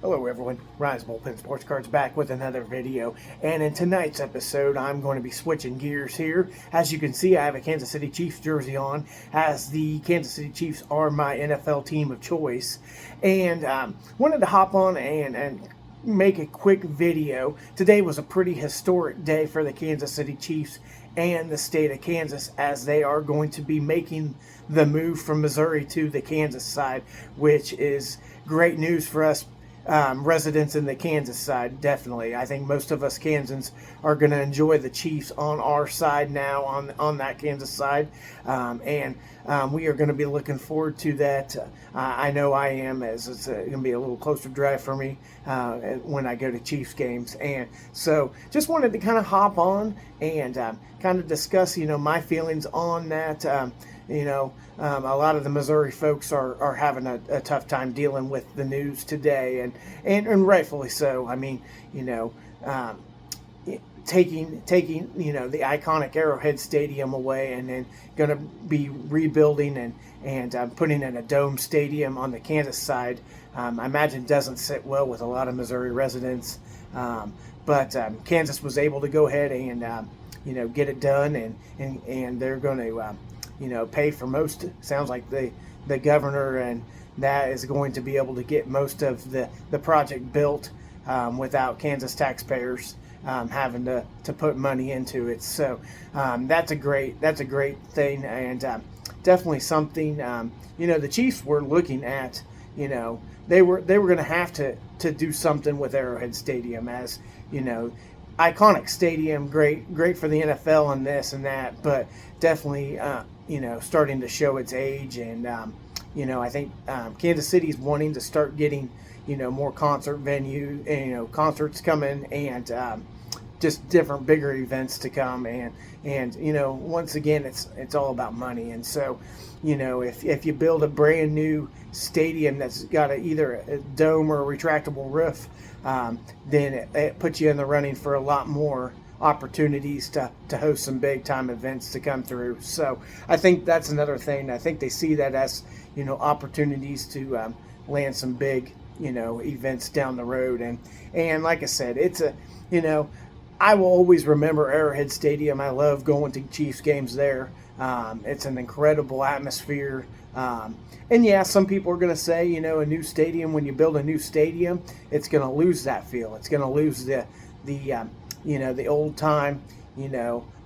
Hello everyone, Ryan's Bullpen Sports Cards back with another video, and in tonight's episode I'm going to be switching gears here. As you can see, I have a Kansas City Chiefs jersey on, as the Kansas City Chiefs are my NFL team of choice, and wanted to hop on and make a quick video. Today was a pretty historic day for the Kansas City Chiefs and the state of Kansas, as they are going to be making the move from Missouri to the Kansas side, which is great news for us residents in the Kansas side. Definitely, I think most of us Kansans are going to enjoy the Chiefs on our side now, on that Kansas side, and we are going to be looking forward to that. I know I am, as it's going to be a little closer drive for me when I go to Chiefs games, and so just wanted to kind of hop on and kind of discuss, my feelings on that. A lot of the Missouri folks are having a tough time dealing with the news today, and rightfully so. I mean, taking the iconic Arrowhead Stadium away, and then going to be rebuilding and putting in a dome stadium on the Kansas side. I imagine doesn't sit well with a lot of Missouri residents, but Kansas was able to go ahead and get it done, and they're going to pay for most. Sounds like the governor and that is going to be able to get most of the project built without Kansas taxpayers having to put money into it. So that's a great thing, and definitely something. The Chiefs were looking at. They were going to have to do something with Arrowhead Stadium, as iconic stadium, great for the NFL and this and that, but definitely starting to show its age. And I think Kansas City's wanting to start getting more concert venue, concerts coming, and just different bigger events to come, and once again it's all about money. And so if you build a brand new stadium that's got either a dome or a retractable roof, then it puts you in the running for a lot more opportunities to host some big time events to come through. So I think that's another thing. I think they see that as opportunities to land some big events down the road. And like I said, it's I will always remember Arrowhead Stadium. I love going to Chiefs games there. It's an incredible atmosphere. And yeah, some people are going to say, a new stadium, when you build a new stadium, it's going to lose that feel. It's going to lose the old time,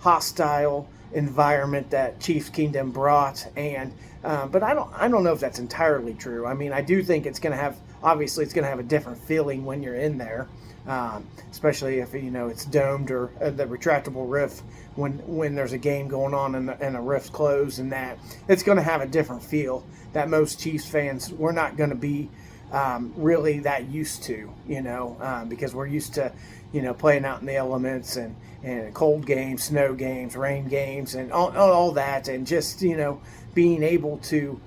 hostile environment that Chiefs Kingdom brought. And but I don't know if that's entirely true. I mean, I do think it's going to have a different feeling when you're in there, especially if it's domed, or the retractable roof when there's a game going on and the roof's closed, and that it's going to have a different feel that most Chiefs fans, we're not going to be really that used to, because we're used to playing out in the elements, and cold games, snow games, rain games, and all that, and just being able to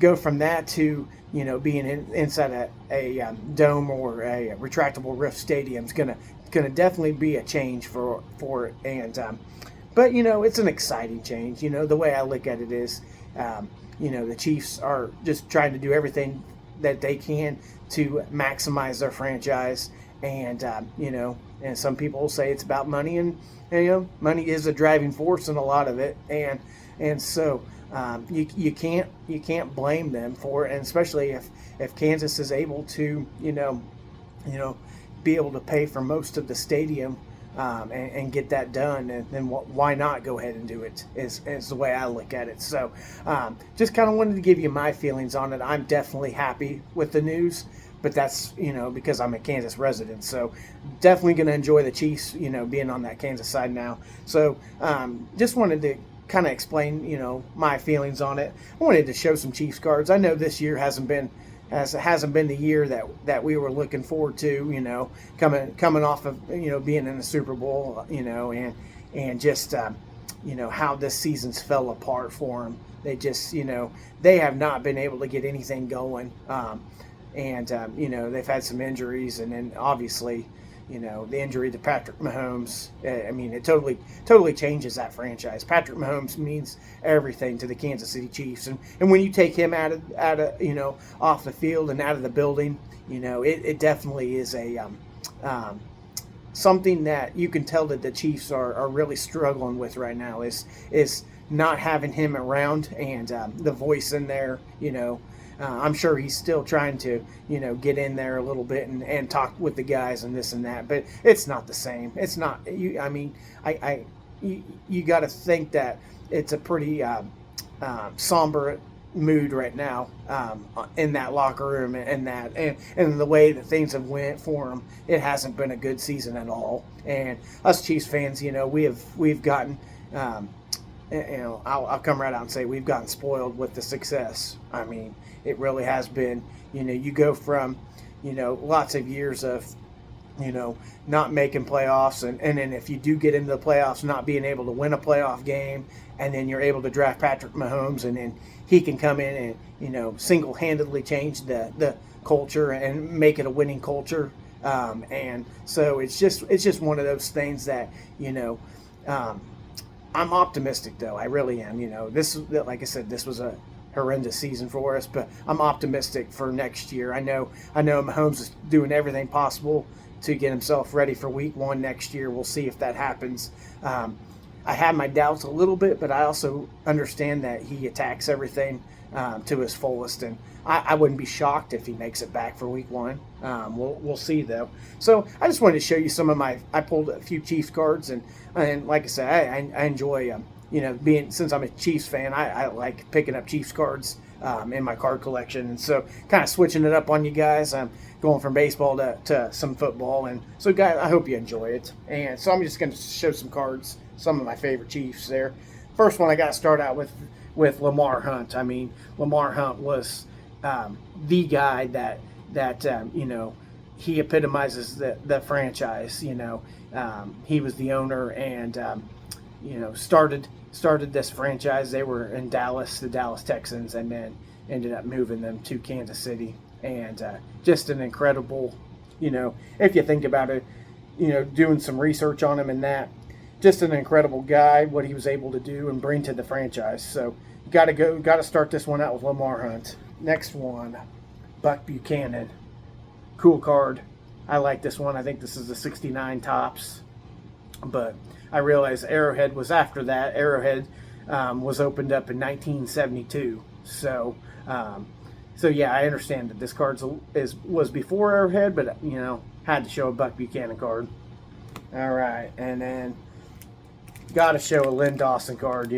go from that to being inside a dome or a retractable roof stadium is gonna definitely be a change for it. And but it's an exciting change. The way I look at it is, the Chiefs are just trying to do everything that they can to maximize their franchise, and and some people will say it's about money, and money is a driving force in a lot of it, and so you can't blame them for it, and especially if Kansas is able to be able to pay for most of the stadium, and get that done, and then why not go ahead and do it, is the way I look at it. So just kind of wanted to give you my feelings on it. I'm definitely happy with the news, but that's because I'm a Kansas resident, so definitely going to enjoy the Chiefs being on that Kansas side now. So just wanted to kind of explain my feelings on it. I wanted to show some Chiefs cards. I know this year hasn't been the year that we were looking forward to, coming off of being in the Super Bowl, and just how this season's fell apart for them. They just they have not been able to get anything going, and they've had some injuries, and then obviously the injury to Patrick Mahomes. I mean, it totally changes that franchise. Patrick Mahomes means everything to the Kansas City Chiefs, and when you take him out of off the field and out of the building, it definitely is a something that you can tell that the Chiefs are really struggling with right now is not having him around, and the voice in there, I'm sure he's still trying to, get in there a little bit and talk with the guys and this and that, but it's not the same. It's not. You got to think that it's a pretty somber mood right now in that locker room and the way that things have went for him. It hasn't been a good season at all. And us Chiefs fans, we've gotten. I'll come right out and say we've gotten spoiled with the success. I mean, it really has been. You go from, lots of years of, not making playoffs, and then if you do get into the playoffs, not being able to win a playoff game, and then you're able to draft Patrick Mahomes, and then he can come in and, single-handedly change the culture and make it a winning culture. And so it's just one of those things that, I'm optimistic, though. I really am. Like I said, this was a horrendous season for us, but I'm optimistic for next year. I know Mahomes is doing everything possible to get himself ready for Week 1 next year. We'll see if that happens. I have my doubts a little bit, but I also understand that he attacks everything to his fullest, and I wouldn't be shocked if he makes it back for Week 1. We'll see, though. So I just wanted to show you some of I pulled a few Chiefs cards, and like I said, I enjoy since I'm a Chiefs fan, I like picking up Chiefs cards in my card collection, and so kind of switching it up on you guys. I'm going from baseball to some football, and so guys, I hope you enjoy it. And so I'm just going to show some cards, some of my favorite Chiefs there. First one I got to start out with Lamar Hunt. I mean, Lamar Hunt was the guy that he epitomizes the franchise. He was the owner and started this franchise. They were in Dallas, the Dallas Texans, and then ended up moving them to Kansas City. And just an incredible, if you think about it, doing some research on him and that, just an incredible guy, what he was able to do and bring to the franchise. So got to start this one out with Lamar Hunt. Next one, Buck Buchanan. Cool card. I like this one. I think this is the 69 tops, but I realize Arrowhead was after that. Arrowhead was opened up in 1972. So yeah, I understand that this card was before Arrowhead, but had to show a Buck Buchanan card. All right, and then got to show a Len Dawson card.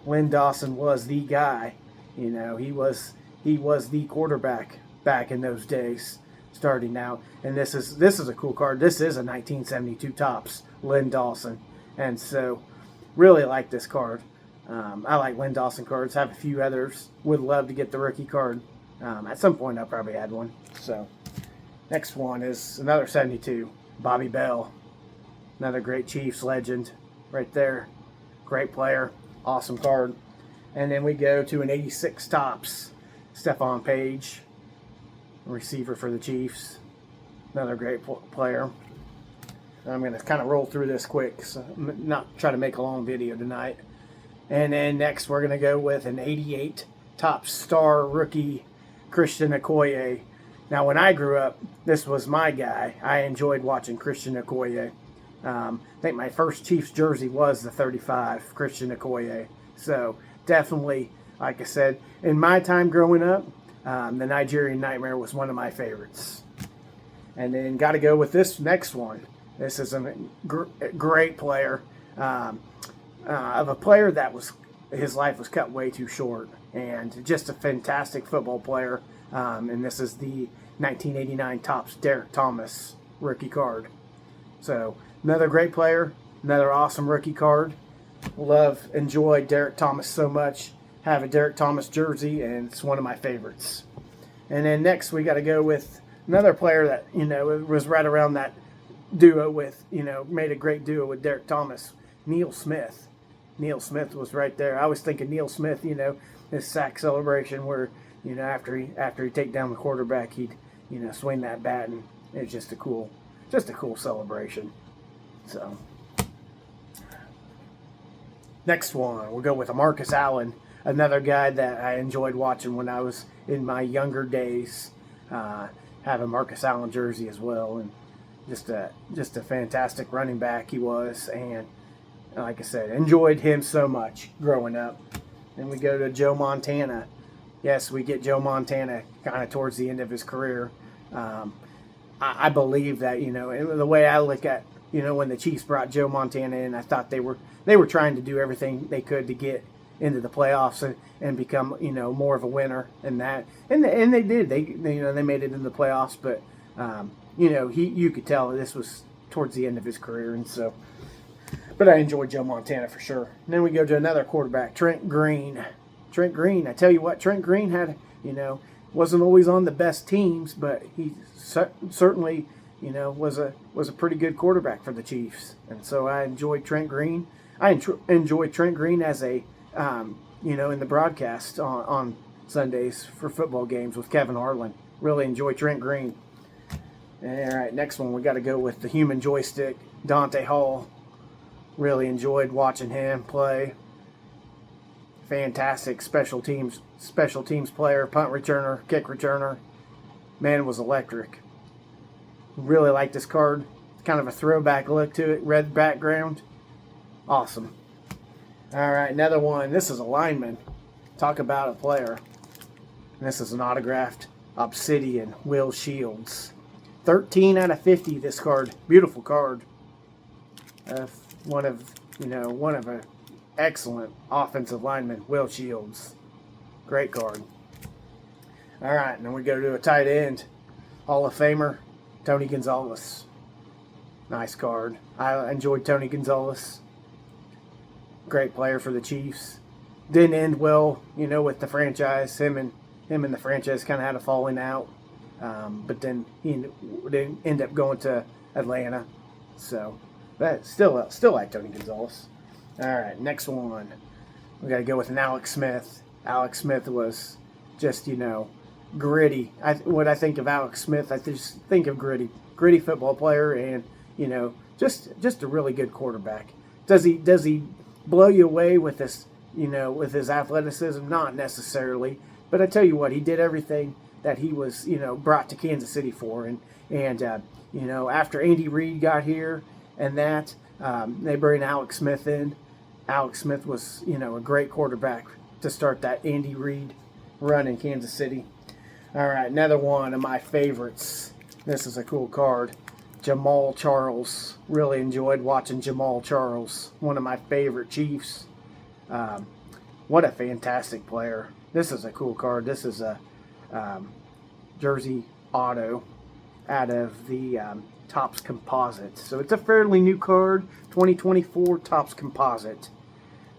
Len Dawson was the guy. He was the quarterback back in those days, starting out. And this is a cool card. This is a 1972 tops Len Dawson. And so, really like this card. I like Len Dawson cards. Have a few others. Would love to get the rookie card. At some point, I'll probably add one. So, next one is another 72. Bobby Bell. Another great Chiefs legend right there. Great player. Awesome card. And then we go to an 86 tops. Stephon Page, receiver for the Chiefs. Another great player. I'm going to kind of roll through this quick, so not try to make a long video tonight. And then next we're going to go with an 88 top star rookie, Christian Okoye. Now when I grew up, this was my guy. I enjoyed watching Christian Okoye. I think my first Chiefs jersey was the 35, Christian Okoye. So definitely, like I said, in my time growing up, the Nigerian Nightmare was one of my favorites. And then got to go with this next one. This is a great player, of a player that his life was cut way too short, and just a fantastic football player. And this is the 1989 Topps Derek Thomas rookie card. So another great player, another awesome rookie card. Enjoy Derek Thomas so much. Have a Derek Thomas jersey, and it's one of my favorites. And then next we got to go with another player that was right around that duo with, made a great duo with Derek Thomas, Neil Smith. Neil Smith was right there. I was thinking Neil Smith, his sack celebration where, after he take down the quarterback, he'd, swing that bat, and it's just a cool just a cool celebration. So, next one, we'll go with Marcus Allen, another guy that I enjoyed watching when I was in my younger days. Have a Marcus Allen jersey as well, and just a fantastic running back he was, and like I said, enjoyed him so much growing up. Then we go to Joe Montana. Yes, we get Joe Montana kind of towards the end of his career. I believe that, the way I look at, when the Chiefs brought Joe Montana in, I thought they were trying to do everything they could to get into the playoffs and become, more of a winner in that. And they did. They made it in the playoffs, but you could tell this was towards the end of his career, and so. But I enjoyed Joe Montana for sure. And then we go to another quarterback, Trent Green. Trent Green, I tell you what, Trent Green had, wasn't always on the best teams, but he certainly, was a pretty good quarterback for the Chiefs. And so I enjoyed Trent Green. I enjoyed Trent Green as a, in the broadcast on Sundays for football games with Kevin Harlan. Really enjoy Trent Green. All right, next one, we got to go with the human joystick, Dante Hall. Really enjoyed watching him play. Fantastic special teams player, punt returner, kick returner. Man, was electric. Really like this card. Kind of a throwback look to it. Red background. Awesome. All right, another one. This is a lineman. Talk about a player. And this is an autographed Obsidian Will Shields. 13 out of 50 this card. Beautiful card. One of an excellent offensive lineman, Will Shields. Great card. All right, and then we go to a tight end, Hall of Famer, Tony Gonzalez. Nice card. I enjoyed Tony Gonzalez. Great player for the Chiefs. Didn't end well, with the franchise. Him and the franchise kind of had a falling out. But then he didn't end up going to Atlanta. So, but still like Tony Gonzalez. All right, next one. We got to go with an Alex Smith. Alex Smith was just, gritty. When I think of Alex Smith, I just think of gritty football player, and just a really good quarterback. Does he blow you away with this, with his athleticism? Not necessarily, but I tell you what, he did everything that he was, brought to Kansas City for, and after Andy Reid got here and that, they bring Alex Smith in. Alex Smith was, a great quarterback to start that Andy Reid run in Kansas City. All right, another one of my favorites. This is a cool card. Jamal Charles. Really enjoyed watching Jamal Charles. One of my favorite Chiefs. What a fantastic player. This is a cool card. This is a jersey auto out of the Topps Composite. So it's a fairly new card, 2024 Topps Composite.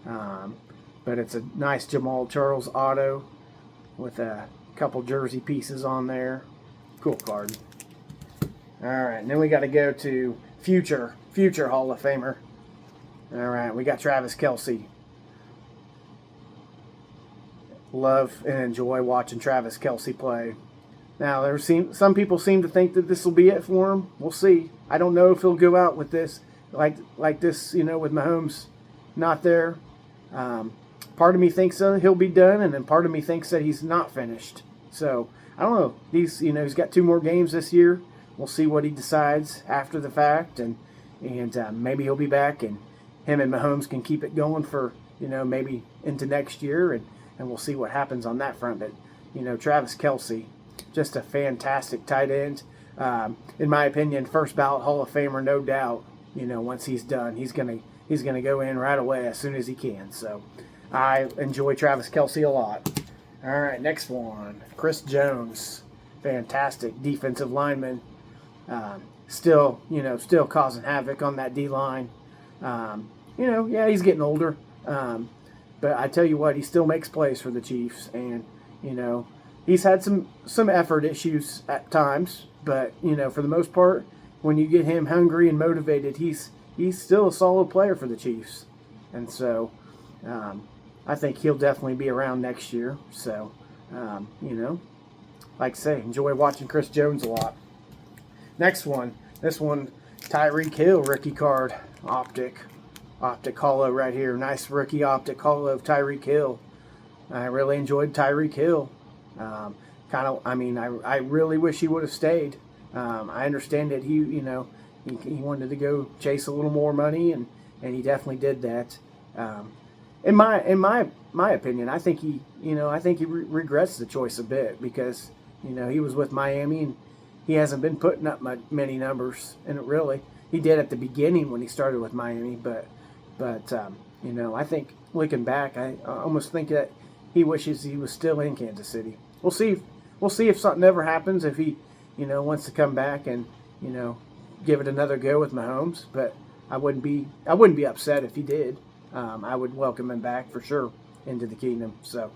But it's a nice Jamal Charles auto with a couple jersey pieces on there. Cool card. All right, and then we got to go to future Hall of Famer. All right, we got Travis Kelce. Love and enjoy watching Travis Kelce play. Now, some people seem to think that this will be it for him. We'll see. I don't know if he'll go out with this like this, with Mahomes not there. Part of me thinks he'll be done, and then part of me thinks that he's not finished. So I don't know. He's got 2 more games this year. We'll see what he decides after the fact, and maybe he'll be back, and him and Mahomes can keep it going for maybe into next year, and we'll see what happens on that front. But Travis Kelce, just a fantastic tight end. In my opinion, first ballot Hall of Famer, no doubt. Once he's done, he's gonna go in right away as soon as he can. So I enjoy Travis Kelce a lot. All right, next one, Chris Jones, fantastic defensive lineman. Still causing havoc on that D line. He's getting older, but I tell you what, he still makes plays for the Chiefs, and he's had some effort issues at times, but for the most part, when you get him hungry and motivated, he's still a solid player for the Chiefs, and so I think he'll definitely be around next year. So like I say, enjoy watching Chris Jones a lot. Next one, This one, Tyreek Hill rookie card, optic holo right here. Nice rookie optic holo of Tyreek Hill. I really enjoyed Tyreek Hill. I really wish he would have stayed. I understand that he wanted to go chase a little more money, and he definitely did that. In my opinion, I think he regrets the choice a bit, because he was with Miami and he hasn't been putting up many numbers, and really he did at the beginning when he started with Miami, but I think looking back, I almost think that he wishes he was still in Kansas City. We'll see if something ever happens, if he wants to come back and give it another go with Mahomes, but I wouldn't be upset if he did. I would welcome him back for sure into the kingdom. So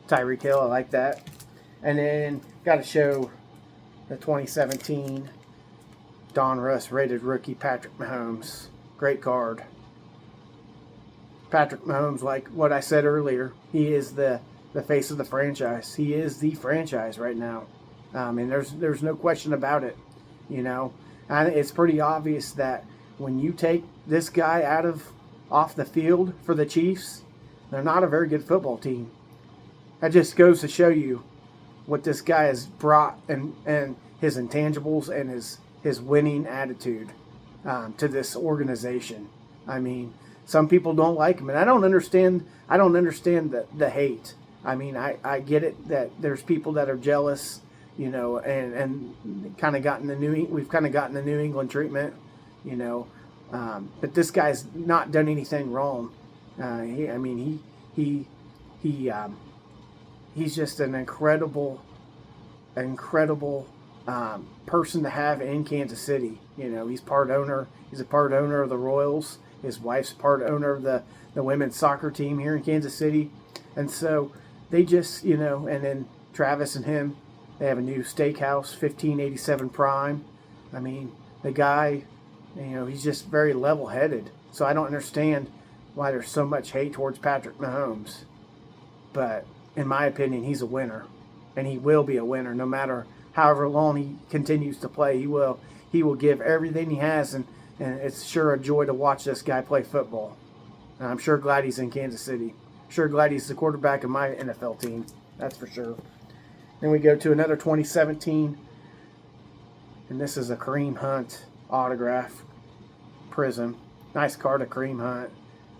Tyreek Hill, I like that. And then got to show the 2017 Donruss rated rookie Patrick Mahomes. Great card. Patrick Mahomes, like what I said earlier, he is the face of the franchise. He is the franchise right now. And there's no question about it. And it's pretty obvious that when you take this guy off the field for the Chiefs, they're not a very good football team. That just goes to show you what this guy has brought, and his intangibles and his winning attitude to this organization. I mean, some people don't like him, and I don't understand the hate. I mean, I get it that there's people that are jealous, and kind of gotten we've kind of gotten the New England treatment, but this guy's not done anything wrong. He's just an incredible person to have in Kansas City. He's a part owner of the Royals. His wife's part owner of the women's soccer team here in Kansas City. And so they just, and then Travis and him, they have a new steakhouse, 1587 Prime. I mean, the guy, he's just very level-headed. So I don't understand why there's so much hate towards Patrick Mahomes. But in my opinion, he's a winner. And he will be a winner no matter however long he continues to play. He will give everything he has, and it's sure a joy to watch this guy play football. And I'm sure glad he's in Kansas City. Sure glad he's the quarterback of my NFL team. That's for sure. Then we go to another 2017, and this is a Kareem Hunt autograph prism. Nice card of Kareem Hunt.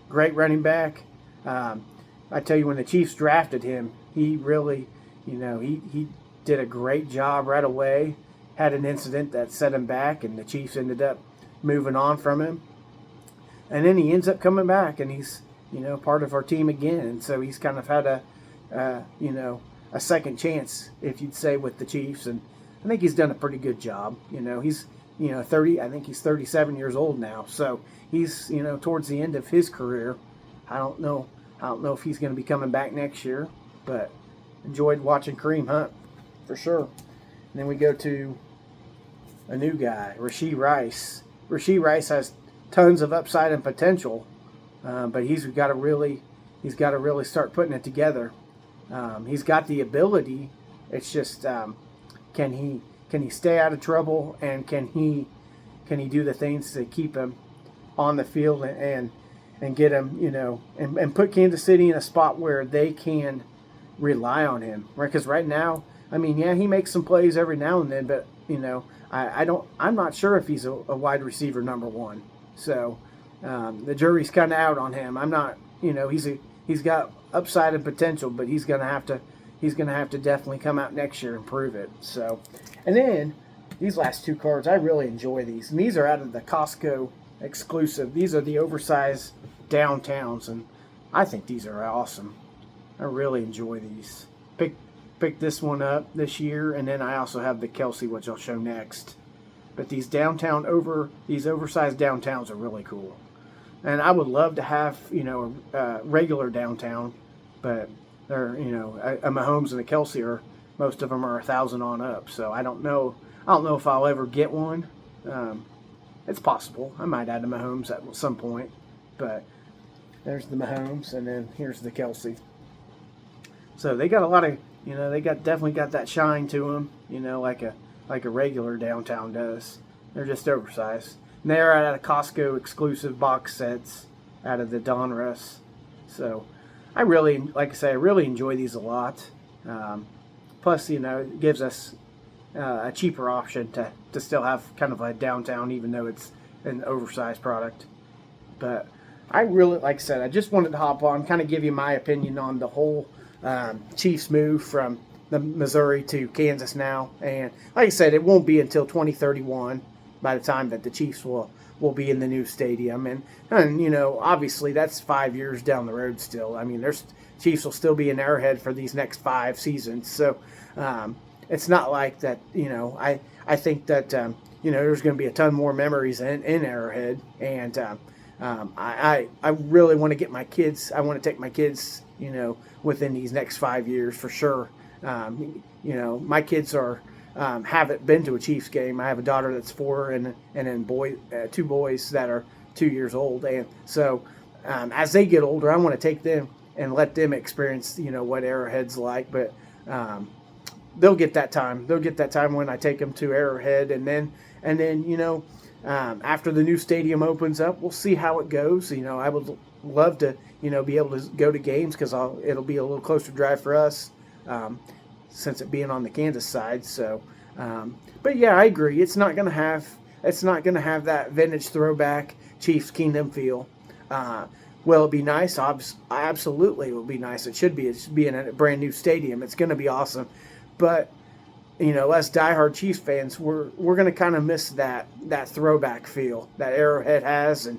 Great running back. I tell you, when the Chiefs drafted him, he really, he did a great job right away. Had an incident that set him back, and the Chiefs ended up moving on from him. And then he ends up coming back, and he's, part of our team again. And so he's kind of had a second chance, if you'd say, with the Chiefs. And I think he's done a pretty good job. He's, 30, I think he's 37 years old now. So he's, towards the end of his career. I don't know if he's going to be coming back next year, but enjoyed watching Kareem Hunt for sure. And then we go to a new guy, Rashee Rice. Rashee Rice has tons of upside and potential, but he's got to really start putting it together. He's got the ability. It's just can he stay out of trouble, and can he do the things to keep him on the field and get him, and put Kansas City in a spot where they can rely on him, right? Because right now, he makes some plays every now and then, but I'm not sure if he's a wide receiver number one. So the jury's kind of out on him. I'm not, he's got upside and potential, but he's gonna have to definitely come out next year and prove it. So, and then these last two cards, I really enjoy these, and these are out of the Costco exclusive. These are the oversized downtowns, and I think these are awesome. I really enjoy these. Picked this one up this year, and then I also have the Kelsey, which I'll show next. But these oversized downtowns are really cool, and I would love to have a regular downtown, but they're a Mahomes and a Kelsey most of them are 1,000 on up. So I don't know if I'll ever get one. It's possible. I might add a Mahomes at some point, but there's the Mahomes, and then here's the Kelsey. So they got a lot of, definitely got that shine to them, like a regular downtown does. They're just oversized. And they're out of Costco exclusive box sets out of the Donruss. So I really, like I say, I really enjoy these a lot. Plus, it gives us a cheaper option to still have kind of a downtown, even though it's an oversized product. But I really, like I said, I just wanted to hop on, kind of give you my opinion on the whole Chiefs move from the Missouri to Kansas now. And like I said, it won't be until 2031 by the time that the Chiefs will be in the new stadium. And obviously that's 5 years down the road still. I mean, Chiefs will still be in Arrowhead for these next 5 seasons. So it's not like that, I think that, there's going to be a ton more memories in Arrowhead. And I really want to get my kids, I want to take my kids, within these next 5 years for sure. My kids haven't been to a Chiefs game. I have a daughter that's 4 and then 2 boys that are 2 years old. And so as they get older, I want to take them and let them experience, what Arrowhead's like. But they'll get that time. They'll get that time when I take them to Arrowhead. And then after the new stadium opens up, we'll see how it goes. I would love to, be able to go to games because it'll be a little closer drive for us. Since it being on the Kansas side. So, but yeah, I agree. It's not gonna have that vintage throwback Chiefs Kingdom feel. Will it be nice? Absolutely, it will be nice. It should be. It should be in a brand new stadium. It's gonna be awesome. But us diehard Chiefs fans, we're gonna kind of miss that throwback feel that Arrowhead has, and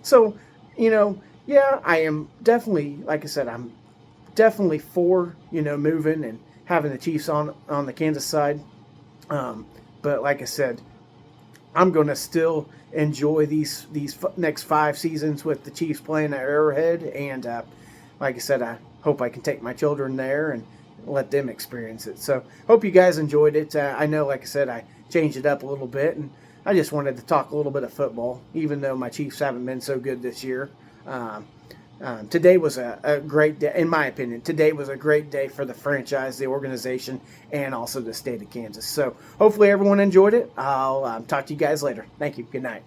so yeah, I am definitely, like I said, I'm definitely for moving and having the Chiefs on the Kansas side, but like I said, I'm going to still enjoy these next 5 seasons with the Chiefs playing at Arrowhead, and like I said, I hope I can take my children there and let them experience it. So hope you guys enjoyed it. I know, like I said, I changed it up a little bit, and I just wanted to talk a little bit of football, even though my Chiefs haven't been so good this year. Today was a great day, in my opinion. Today was a great day for the franchise, the organization, and also the state of Kansas. So hopefully everyone enjoyed it. I'll talk to you guys later. Thank you. Good night.